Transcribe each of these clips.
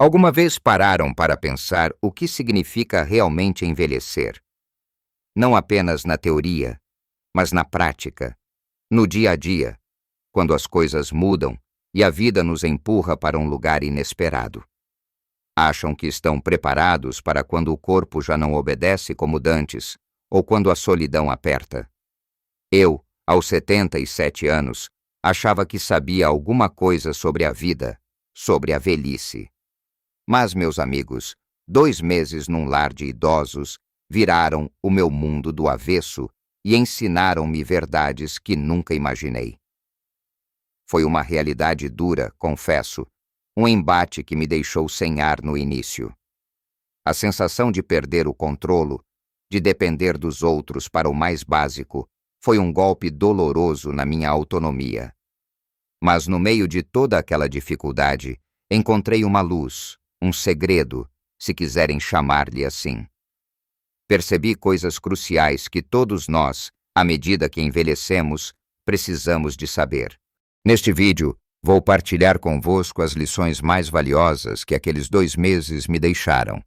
Alguma vez pararam para pensar o que significa realmente envelhecer? Não apenas na teoria, mas na prática, no dia a dia, quando as coisas mudam e a vida nos empurra para um lugar inesperado. Acham que estão preparados para quando o corpo já não obedece como dantes, ou quando a solidão aperta. Eu, aos 77 anos, achava que sabia alguma coisa sobre a vida, sobre a velhice. Mas, meus amigos, 2 meses num lar de idosos viraram o meu mundo do avesso e ensinaram-me verdades que nunca imaginei. Foi uma realidade dura, confesso, um embate que me deixou sem ar no início. A sensação de perder o controlo, de depender dos outros para o mais básico, foi um golpe doloroso na minha autonomia. Mas no meio de toda aquela dificuldade, encontrei uma luz, um segredo, se quiserem chamar-lhe assim. Percebi coisas cruciais que todos nós, à medida que envelhecemos, precisamos de saber. Neste vídeo, vou partilhar convosco as lições mais valiosas que aqueles 2 meses me deixaram.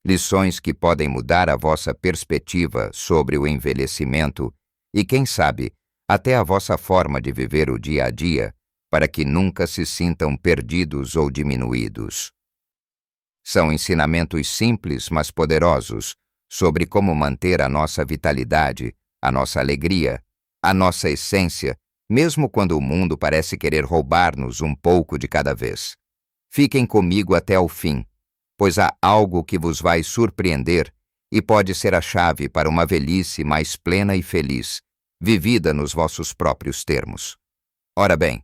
Lições que podem mudar a vossa perspectiva sobre o envelhecimento e, quem sabe, até a vossa forma de viver o dia a dia, para que nunca se sintam perdidos ou diminuídos. São ensinamentos simples, mas poderosos, sobre como manter a nossa vitalidade, a nossa alegria, a nossa essência, mesmo quando o mundo parece querer roubar-nos um pouco de cada vez. Fiquem comigo até ao fim, pois há algo que vos vai surpreender e pode ser a chave para uma velhice mais plena e feliz, vivida nos vossos próprios termos. Ora bem,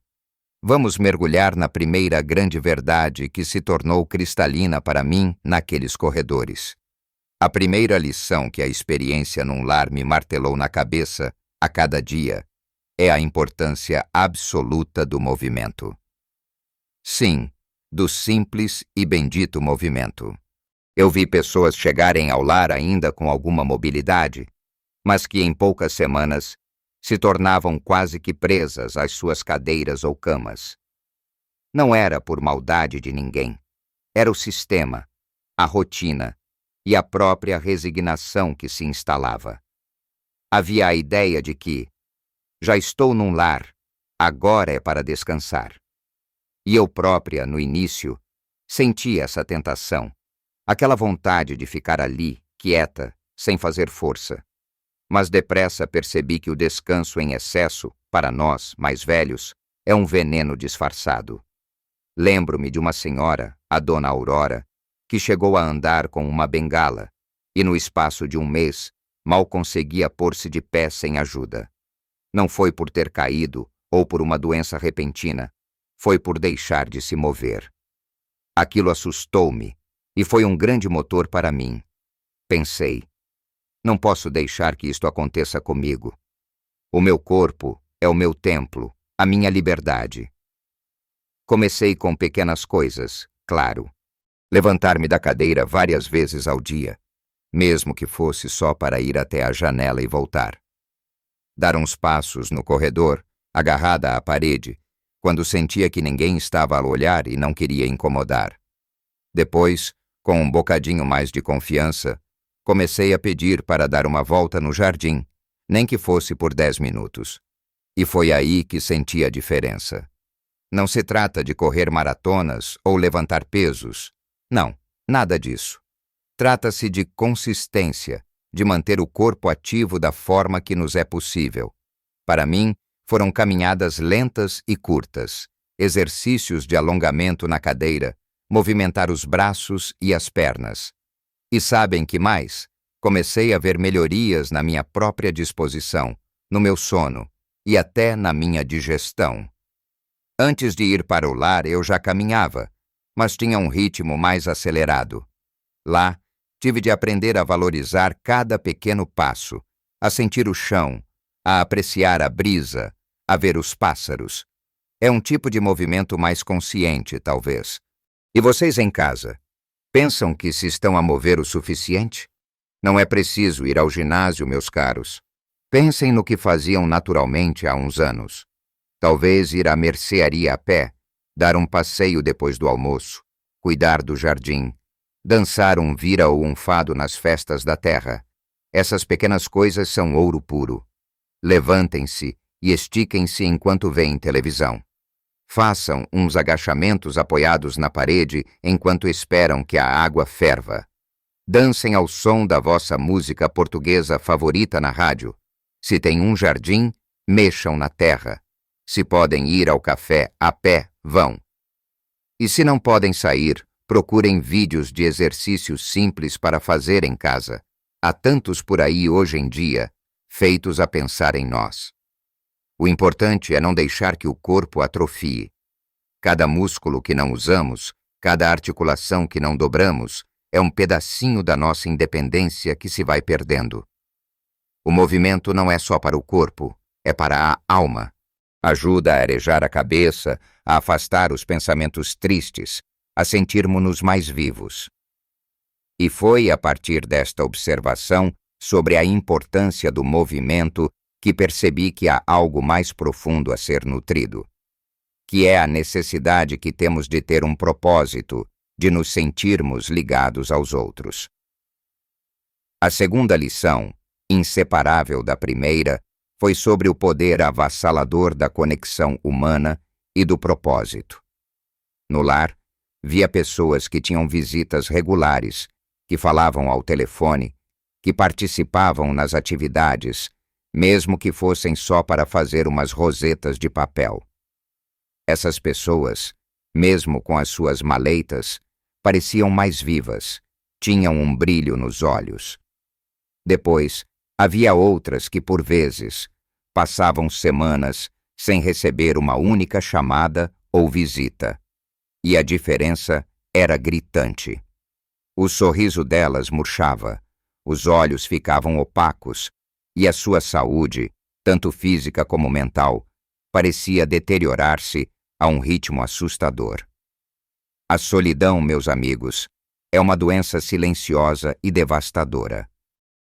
vamos mergulhar na primeira grande verdade que se tornou cristalina para mim naqueles corredores. A primeira lição que a experiência num lar me martelou na cabeça a cada dia é a importância absoluta do movimento. Sim, do simples e bendito movimento. Eu vi pessoas chegarem ao lar ainda com alguma mobilidade, mas que em poucas semanas se tornavam quase que presas às suas cadeiras ou camas. Não era por maldade de ninguém. Era o sistema, a rotina e a própria resignação que se instalava. Havia a ideia de que, já estou num lar, agora é para descansar. E eu própria, no início, sentia essa tentação, aquela vontade de ficar ali, quieta, sem fazer força. Mas depressa percebi que o descanso em excesso, para nós, mais velhos, é um veneno disfarçado. Lembro-me de uma senhora, a Dona Aurora, que chegou a andar com uma bengala e, no espaço de 1 mês, mal conseguia pôr-se de pé sem ajuda. Não foi por ter caído ou por uma doença repentina, foi por deixar de se mover. Aquilo assustou-me e foi um grande motor para mim. Pensei, não posso deixar que isto aconteça comigo. O meu corpo é o meu templo, a minha liberdade. Comecei com pequenas coisas, claro. Levantar-me da cadeira várias vezes ao dia, mesmo que fosse só para ir até a janela e voltar. Dar uns passos no corredor, agarrada à parede, quando sentia que ninguém estava a olhar e não queria incomodar. Depois, com um bocadinho mais de confiança, comecei a pedir para dar uma volta no jardim, nem que fosse por 10 minutos. E foi aí que senti a diferença. Não se trata de correr maratonas ou levantar pesos. Não, nada disso. Trata-se de consistência, de manter o corpo ativo da forma que nos é possível. Para mim, foram caminhadas lentas e curtas, exercícios de alongamento na cadeira, movimentar os braços e as pernas. E sabem que mais? Comecei a ver melhorias na minha própria disposição, no meu sono e até na minha digestão. Antes de ir para o lar, eu já caminhava, mas tinha um ritmo mais acelerado. Lá, tive de aprender a valorizar cada pequeno passo, a sentir o chão, a apreciar a brisa, a ver os pássaros. É um tipo de movimento mais consciente, talvez. E vocês em casa, pensam que se estão a mover o suficiente? Não é preciso ir ao ginásio, meus caros. Pensem no que faziam naturalmente há uns anos. Talvez ir à mercearia a pé, dar um passeio depois do almoço, cuidar do jardim, dançar um vira ou um fado nas festas da terra. Essas pequenas coisas são ouro puro. Levantem-se e estiquem-se enquanto veem televisão. Façam uns agachamentos apoiados na parede enquanto esperam que a água ferva. Dancem ao som da vossa música portuguesa favorita na rádio. Se tem um jardim, mexam na terra. Se podem ir ao café a pé, vão. E se não podem sair, procurem vídeos de exercícios simples para fazer em casa. Há tantos por aí hoje em dia, feitos a pensar em nós. O importante é não deixar que o corpo atrofie. Cada músculo que não usamos, cada articulação que não dobramos, é um pedacinho da nossa independência que se vai perdendo. O movimento não é só para o corpo, é para a alma. Ajuda a arejar a cabeça, a afastar os pensamentos tristes, a sentirmos-nos mais vivos. E foi a partir desta observação sobre a importância do movimento que percebi que há algo mais profundo a ser nutrido, que é a necessidade que temos de ter um propósito, de nos sentirmos ligados aos outros. A segunda lição, inseparável da primeira, foi sobre o poder avassalador da conexão humana e do propósito. No lar, via pessoas que tinham visitas regulares, que falavam ao telefone, que participavam nas atividades, mesmo que fossem só para fazer umas rosetas de papel. Essas pessoas, mesmo com as suas maleitas, pareciam mais vivas, tinham um brilho nos olhos. Depois, havia outras que, por vezes, passavam semanas sem receber uma única chamada ou visita. E a diferença era gritante. O sorriso delas murchava, os olhos ficavam opacos, e a sua saúde, tanto física como mental, parecia deteriorar-se a um ritmo assustador. A solidão, meus amigos, é uma doença silenciosa e devastadora.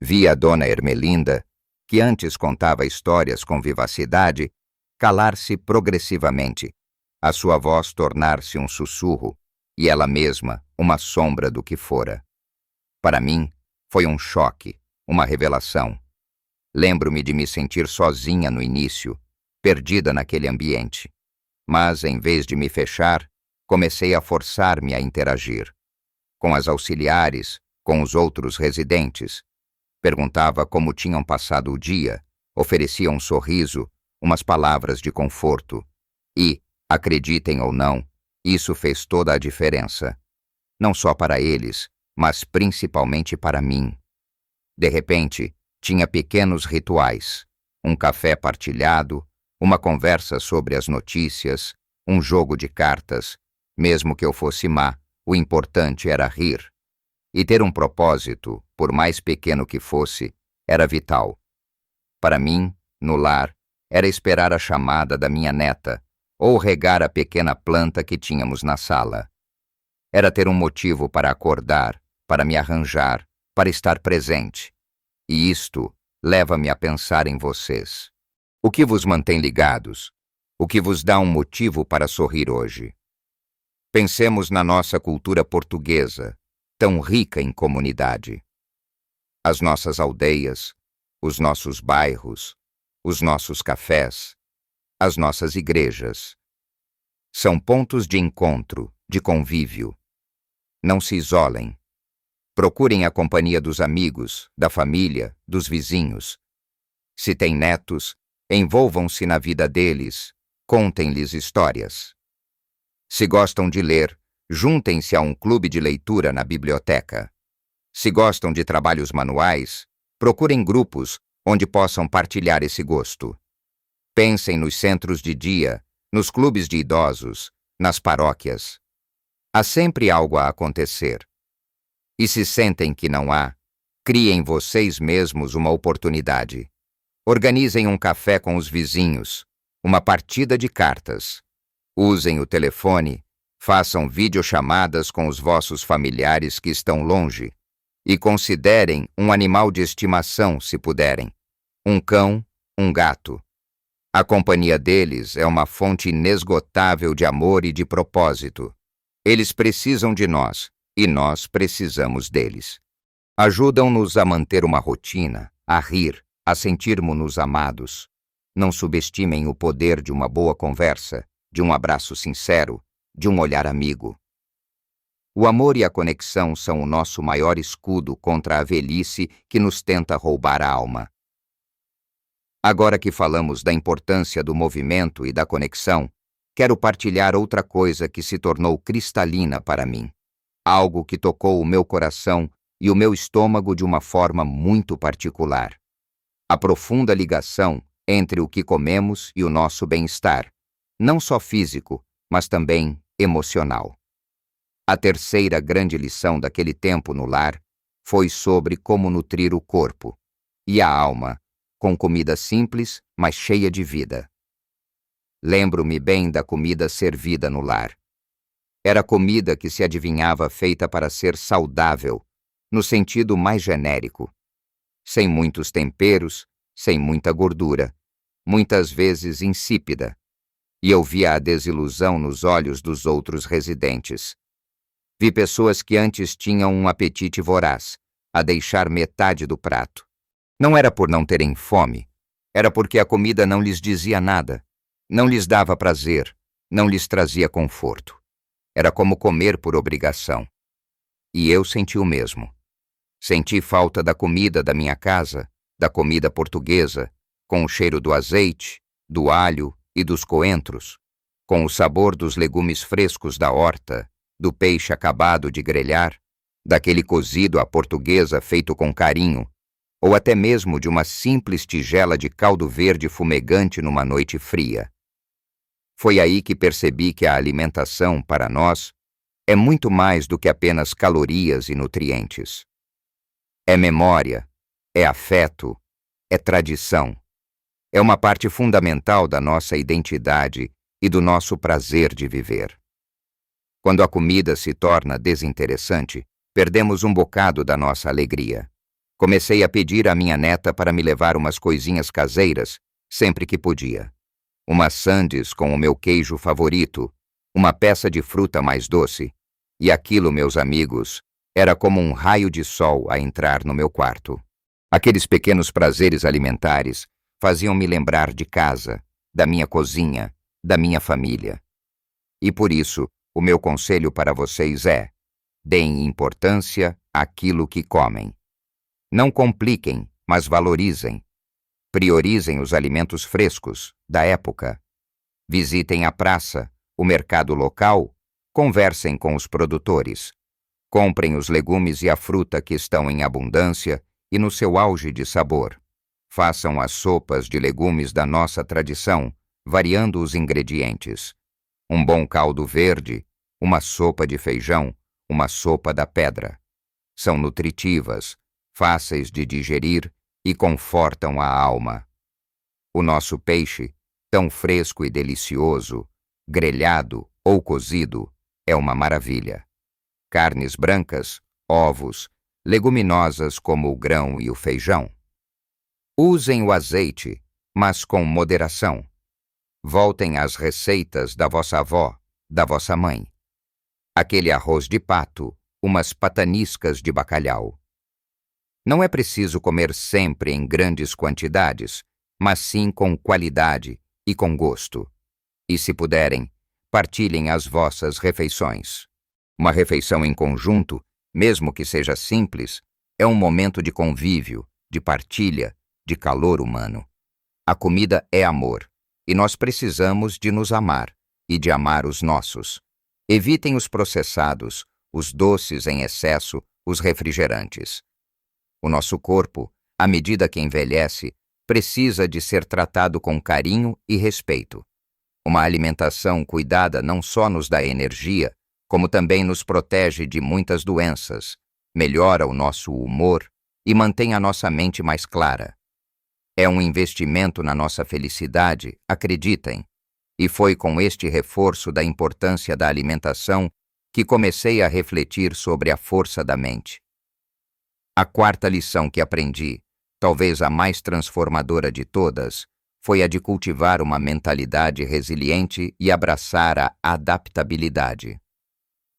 Vi a dona Ermelinda, que antes contava histórias com vivacidade, calar-se progressivamente, a sua voz tornar-se um sussurro, e ela mesma uma sombra do que fora. Para mim, foi um choque, uma revelação. Lembro-me de me sentir sozinha no início, perdida naquele ambiente. Mas, em vez de me fechar, comecei a forçar-me a interagir. Com as auxiliares, com os outros residentes. Perguntava como tinham passado o dia, oferecia um sorriso, umas palavras de conforto. E, acreditem ou não, isso fez toda a diferença. Não só para eles, mas principalmente para mim. De repente, tinha pequenos rituais, um café partilhado, uma conversa sobre as notícias, um jogo de cartas. Mesmo que eu fosse má, o importante era rir. E ter um propósito, por mais pequeno que fosse, era vital. Para mim, no lar, era esperar a chamada da minha neta, ou regar a pequena planta que tínhamos na sala. Era ter um motivo para acordar, para me arranjar, para estar presente. E isto leva-me a pensar em vocês. O que vos mantém ligados? O que vos dá um motivo para sorrir hoje? Pensemos na nossa cultura portuguesa, tão rica em comunidade. As nossas aldeias, os nossos bairros, os nossos cafés, as nossas igrejas. São pontos de encontro, de convívio. Não se isolem. Procurem a companhia dos amigos, da família, dos vizinhos. Se têm netos, envolvam-se na vida deles, contem-lhes histórias. Se gostam de ler, juntem-se a um clube de leitura na biblioteca. Se gostam de trabalhos manuais, procurem grupos onde possam partilhar esse gosto. Pensem nos centros de dia, nos clubes de idosos, nas paróquias. Há sempre algo a acontecer. E se sentem que não há, criem vocês mesmos uma oportunidade. Organizem um café com os vizinhos, uma partida de cartas. Usem o telefone, façam videochamadas com os vossos familiares que estão longe e considerem um animal de estimação, se puderem. Um cão, um gato. A companhia deles é uma fonte inesgotável de amor e de propósito. Eles precisam de nós, e nós precisamos deles. Ajudam-nos a manter uma rotina, a rir, a sentirmos-nos amados. Não subestimem o poder de uma boa conversa, de um abraço sincero, de um olhar amigo. O amor e a conexão são o nosso maior escudo contra a velhice que nos tenta roubar a alma. Agora que falamos da importância do movimento e da conexão, quero partilhar outra coisa que se tornou cristalina para mim. Algo que tocou o meu coração e o meu estômago de uma forma muito particular. A profunda ligação entre o que comemos e o nosso bem-estar, não só físico, mas também emocional. A terceira grande lição daquele tempo no lar foi sobre como nutrir o corpo e a alma com comida simples, mas cheia de vida. Lembro-me bem da comida servida no lar. Era comida que se adivinhava feita para ser saudável, no sentido mais genérico. Sem muitos temperos, sem muita gordura, muitas vezes insípida. E eu via a desilusão nos olhos dos outros residentes. Vi pessoas que antes tinham um apetite voraz, a deixar metade do prato. Não era por não terem fome, era porque a comida não lhes dizia nada, não lhes dava prazer, não lhes trazia conforto. Era como comer por obrigação. E eu senti o mesmo. Senti falta da comida da minha casa, da comida portuguesa, com o cheiro do azeite, do alho e dos coentros, com o sabor dos legumes frescos da horta, do peixe acabado de grelhar, daquele cozido à portuguesa feito com carinho, ou até mesmo de uma simples tigela de caldo verde fumegante numa noite fria. Foi aí que percebi que a alimentação, para nós, é muito mais do que apenas calorias e nutrientes. É memória, é afeto, é tradição. É uma parte fundamental da nossa identidade e do nosso prazer de viver. Quando a comida se torna desinteressante, perdemos um bocado da nossa alegria. Comecei a pedir à minha neta para me levar umas coisinhas caseiras, sempre que podia. Umas sandes com o meu queijo favorito, uma peça de fruta mais doce, e aquilo, meus amigos, era como um raio de sol a entrar no meu quarto. Aqueles pequenos prazeres alimentares faziam-me lembrar de casa, da minha cozinha, da minha família. E por isso, o meu conselho para vocês é: deem importância àquilo que comem. Não compliquem, mas valorizem. Priorizem os alimentos frescos, da época. Visitem a praça, o mercado local, conversem com os produtores. Comprem os legumes e a fruta que estão em abundância e no seu auge de sabor. Façam as sopas de legumes da nossa tradição, variando os ingredientes. Um bom caldo verde, uma sopa de feijão, uma sopa da pedra. São nutritivas, fáceis de digerir e confortam a alma. O nosso peixe, tão fresco e delicioso, grelhado ou cozido, é uma maravilha. Carnes brancas, ovos, leguminosas como o grão e o feijão. Usem o azeite, mas com moderação. Voltem às receitas da vossa avó, da vossa mãe. Aquele arroz de pato, umas pataniscas de bacalhau. Não é preciso comer sempre em grandes quantidades, mas sim com qualidade e com gosto. E se puderem, partilhem as vossas refeições. Uma refeição em conjunto, mesmo que seja simples, é um momento de convívio, de partilha, de calor humano. A comida é amor, e nós precisamos de nos amar e de amar os nossos. Evitem os processados, os doces em excesso, os refrigerantes. O nosso corpo, à medida que envelhece, precisa de ser tratado com carinho e respeito. Uma alimentação cuidada não só nos dá energia, como também nos protege de muitas doenças, melhora o nosso humor e mantém a nossa mente mais clara. É um investimento na nossa felicidade, acreditem. E foi com este reforço da importância da alimentação que comecei a refletir sobre a força da mente. A quarta lição que aprendi, talvez a mais transformadora de todas, foi a de cultivar uma mentalidade resiliente e abraçar a adaptabilidade.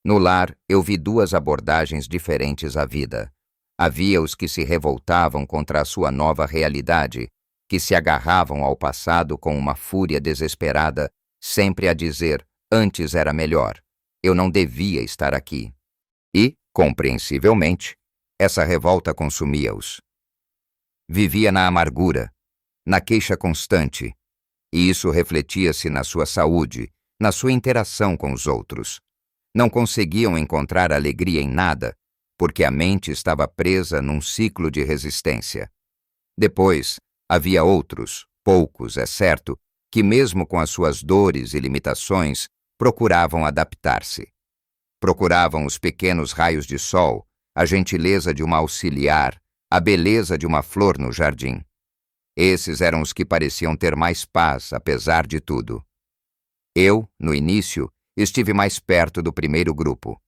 No lar, eu vi duas abordagens diferentes à vida. Havia os que se revoltavam contra a sua nova realidade, que se agarravam ao passado com uma fúria desesperada, sempre a dizer: antes era melhor, eu não devia estar aqui. E, compreensivelmente, essa revolta consumia-os. Vivia na amargura, na queixa constante, e isso refletia-se na sua saúde, na sua interação com os outros. Não conseguiam encontrar alegria em nada, porque a mente estava presa num ciclo de resistência. Depois, havia outros, poucos, é certo, que mesmo com as suas dores e limitações, procuravam adaptar-se. Procuravam os pequenos raios de sol, a gentileza de uma auxiliar, a beleza de uma flor no jardim. Esses eram os que pareciam ter mais paz, apesar de tudo. Eu, no início, estive mais perto do primeiro grupo.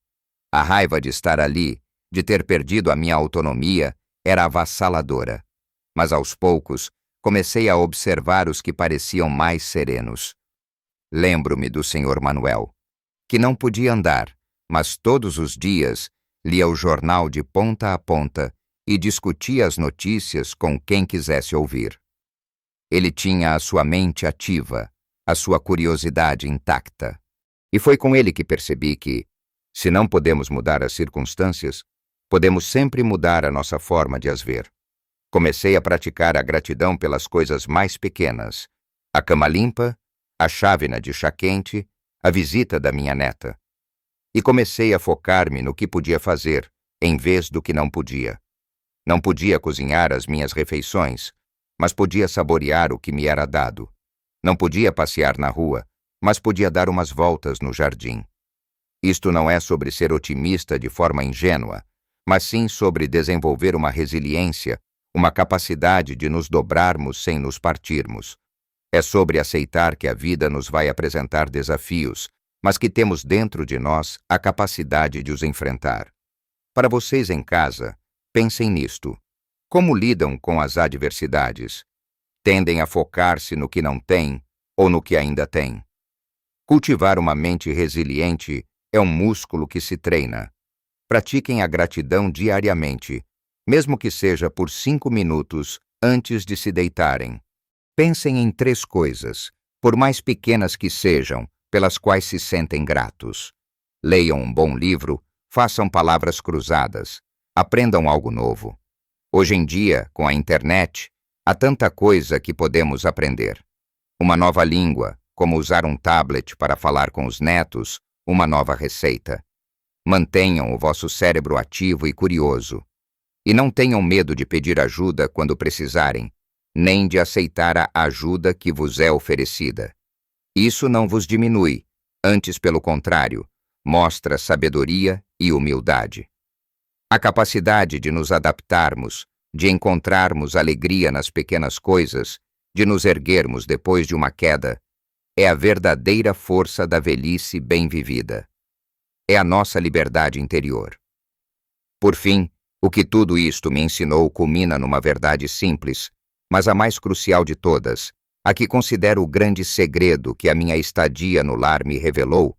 A raiva de estar ali, de ter perdido a minha autonomia, era avassaladora. Mas aos poucos, comecei a observar os que pareciam mais serenos. Lembro-me do Sr. Manuel, que não podia andar, mas todos os dias lia o jornal de ponta a ponta e discutia as notícias com quem quisesse ouvir. Ele tinha a sua mente ativa, a sua curiosidade intacta. E foi com ele que percebi que, se não podemos mudar as circunstâncias, podemos sempre mudar a nossa forma de as ver. Comecei a praticar a gratidão pelas coisas mais pequenas: a cama limpa, a chávena de chá quente, a visita da minha neta. E comecei a focar-me no que podia fazer, em vez do que não podia. Não podia cozinhar as minhas refeições, mas podia saborear o que me era dado. Não podia passear na rua, mas podia dar umas voltas no jardim. Isto não é sobre ser otimista de forma ingênua, mas sim sobre desenvolver uma resiliência, uma capacidade de nos dobrarmos sem nos partirmos. É sobre aceitar que a vida nos vai apresentar desafios, mas que temos dentro de nós a capacidade de os enfrentar. Para vocês em casa, pensem nisto. Como lidam com as adversidades? Tendem a focar-se no que não têm ou no que ainda têm? Cultivar uma mente resiliente é um músculo que se treina. Pratiquem a gratidão diariamente, mesmo que seja por 5 minutos antes de se deitarem. Pensem em 3 coisas, por mais pequenas que sejam, pelas quais se sentem gratos. Leiam um bom livro, façam palavras cruzadas, aprendam algo novo. Hoje em dia, com a internet, há tanta coisa que podemos aprender. Uma nova língua, como usar um tablet para falar com os netos, uma nova receita. Mantenham o vosso cérebro ativo e curioso. E não tenham medo de pedir ajuda quando precisarem, nem de aceitar a ajuda que vos é oferecida. Isso não vos diminui, antes, pelo contrário, mostra sabedoria e humildade. A capacidade de nos adaptarmos, de encontrarmos alegria nas pequenas coisas, de nos erguermos depois de uma queda, é a verdadeira força da velhice bem vivida. É a nossa liberdade interior. Por fim, o que tudo isto me ensinou culmina numa verdade simples, mas a mais crucial de todas, a que considero o grande segredo que a minha estadia no lar me revelou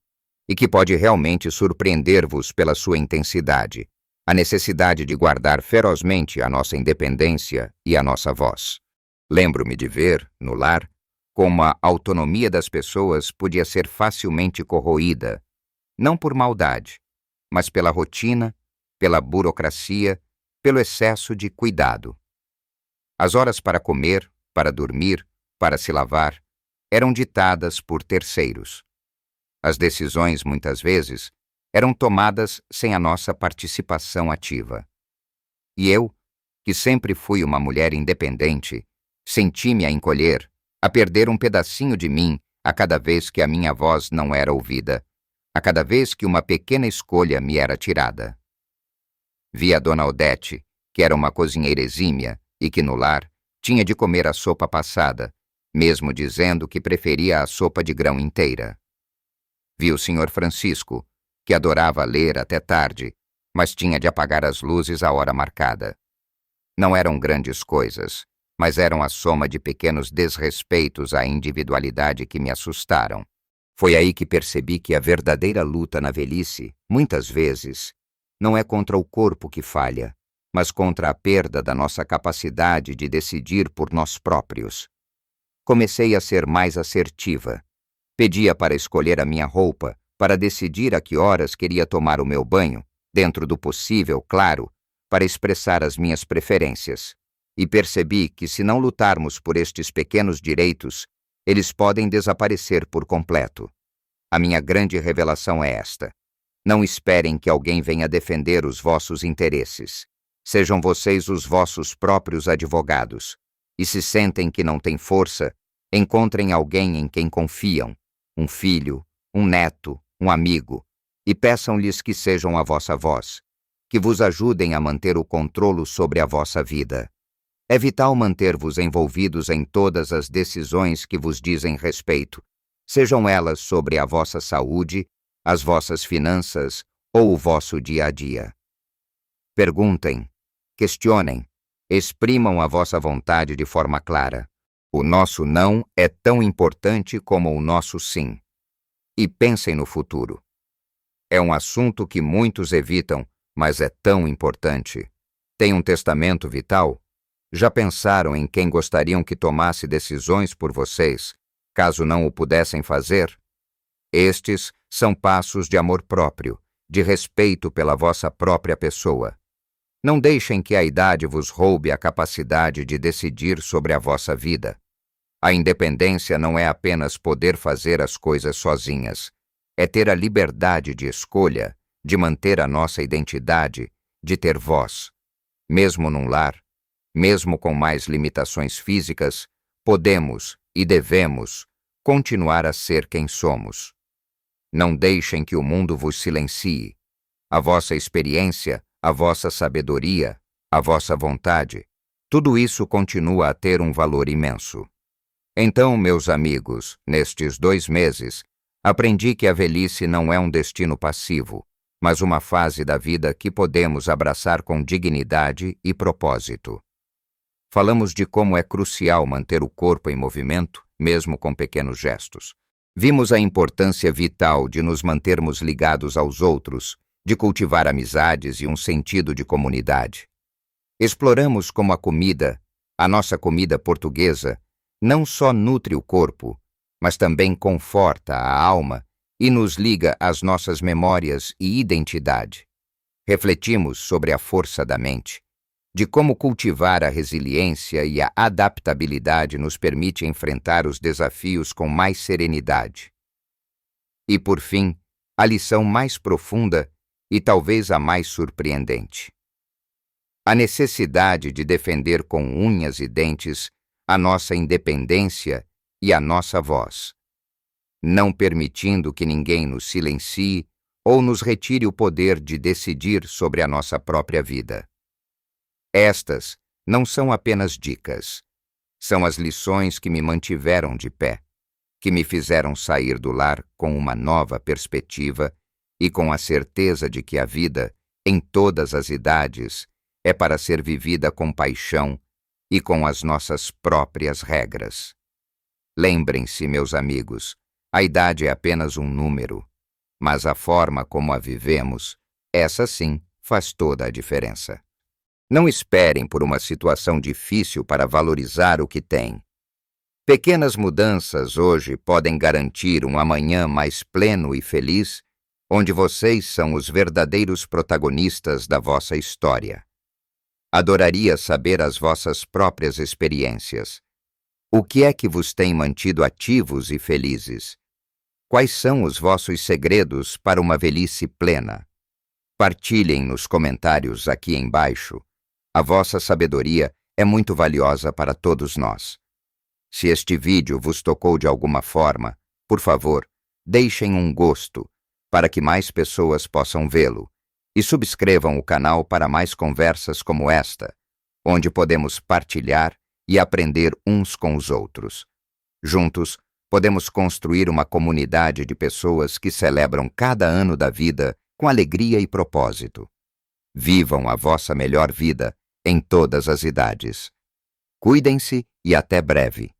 e que pode realmente surpreender-vos pela sua intensidade, a necessidade de guardar ferozmente a nossa independência e a nossa voz. Lembro-me de ver, no lar, como a autonomia das pessoas podia ser facilmente corroída, não por maldade, mas pela rotina, pela burocracia, pelo excesso de cuidado. As horas para comer, para dormir, para se lavar, eram ditadas por terceiros. As decisões, muitas vezes, eram tomadas sem a nossa participação ativa. E eu, que sempre fui uma mulher independente, senti-me a encolher, a perder um pedacinho de mim a cada vez que a minha voz não era ouvida, a cada vez que uma pequena escolha me era tirada. Vi a dona Odete, que era uma cozinheira exímia e que no lar tinha de comer a sopa passada, mesmo dizendo que preferia a sopa de grão inteira. Vi o Sr. Francisco, que adorava ler até tarde, mas tinha de apagar as luzes à hora marcada. Não eram grandes coisas, mas eram a soma de pequenos desrespeitos à individualidade que me assustaram. Foi aí que percebi que a verdadeira luta na velhice, muitas vezes, não é contra o corpo que falha, mas contra a perda da nossa capacidade de decidir por nós próprios. Comecei a ser mais assertiva. Pedia para escolher a minha roupa, para decidir a que horas queria tomar o meu banho, dentro do possível, claro, para expressar as minhas preferências. E percebi que, se não lutarmos por estes pequenos direitos, eles podem desaparecer por completo. A minha grande revelação é esta: não esperem que alguém venha defender os vossos interesses. Sejam vocês os vossos próprios advogados. E se sentem que não têm força, encontrem alguém em quem confiam, um filho, um neto, um amigo, e peçam-lhes que sejam a vossa voz, que vos ajudem a manter o controle sobre a vossa vida. É vital manter-vos envolvidos em todas as decisões que vos dizem respeito, sejam elas sobre a vossa saúde, as vossas finanças ou o vosso dia a dia. Perguntem, questionem, exprimam a vossa vontade de forma clara. O nosso não é tão importante como o nosso sim. E pensem no futuro. É um assunto que muitos evitam, mas é tão importante. Tem um testamento vital? Já pensaram em quem gostariam que tomasse decisões por vocês, caso não o pudessem fazer? Estes são passos de amor próprio, de respeito pela vossa própria pessoa. Não deixem que a idade vos roube a capacidade de decidir sobre a vossa vida. A independência não é apenas poder fazer as coisas sozinhas. É ter a liberdade de escolha, de manter a nossa identidade, de ter voz. Mesmo num lar, mesmo com mais limitações físicas, podemos e devemos continuar a ser quem somos. Não deixem que o mundo vos silencie. A vossa experiência, a vossa sabedoria, a vossa vontade, tudo isso continua a ter um valor imenso. Então, meus amigos, nestes 2 meses, aprendi que a velhice não é um destino passivo, mas uma fase da vida que podemos abraçar com dignidade e propósito. Falamos de como é crucial manter o corpo em movimento, mesmo com pequenos gestos. Vimos a importância vital de nos mantermos ligados aos outros, de cultivar amizades e um sentido de comunidade. Exploramos como a nossa comida portuguesa, não só nutre o corpo, mas também conforta a alma e nos liga às nossas memórias e identidade. Refletimos sobre a força da mente, de como cultivar a resiliência e a adaptabilidade nos permite enfrentar os desafios com mais serenidade. E, por fim, a lição mais profunda e talvez a mais surpreendente: a necessidade de defender com unhas e dentes a nossa independência e a nossa voz, não permitindo que ninguém nos silencie ou nos retire o poder de decidir sobre a nossa própria vida. Estas não são apenas dicas, são as lições que me mantiveram de pé, que me fizeram sair do lar com uma nova perspectiva e com a certeza de que a vida, em todas as idades, é para ser vivida com paixão e com as nossas próprias regras. Lembrem-se, meus amigos, a idade é apenas um número, mas a forma como a vivemos, essa sim, faz toda a diferença. Não esperem por uma situação difícil para valorizar o que têm. Pequenas mudanças hoje podem garantir um amanhã mais pleno e feliz, onde vocês são os verdadeiros protagonistas da vossa história. Adoraria saber as vossas próprias experiências. O que é que vos tem mantido ativos e felizes? Quais são os vossos segredos para uma velhice plena? Partilhem nos comentários aqui embaixo. A vossa sabedoria é muito valiosa para todos nós. Se este vídeo vos tocou de alguma forma, por favor, deixem um gosto, para que mais pessoas possam vê-lo, e subscrevam o canal para mais conversas como esta, onde podemos partilhar e aprender uns com os outros. Juntos, podemos construir uma comunidade de pessoas que celebram cada ano da vida com alegria e propósito. Vivam a vossa melhor vida em todas as idades. Cuidem-se e até breve.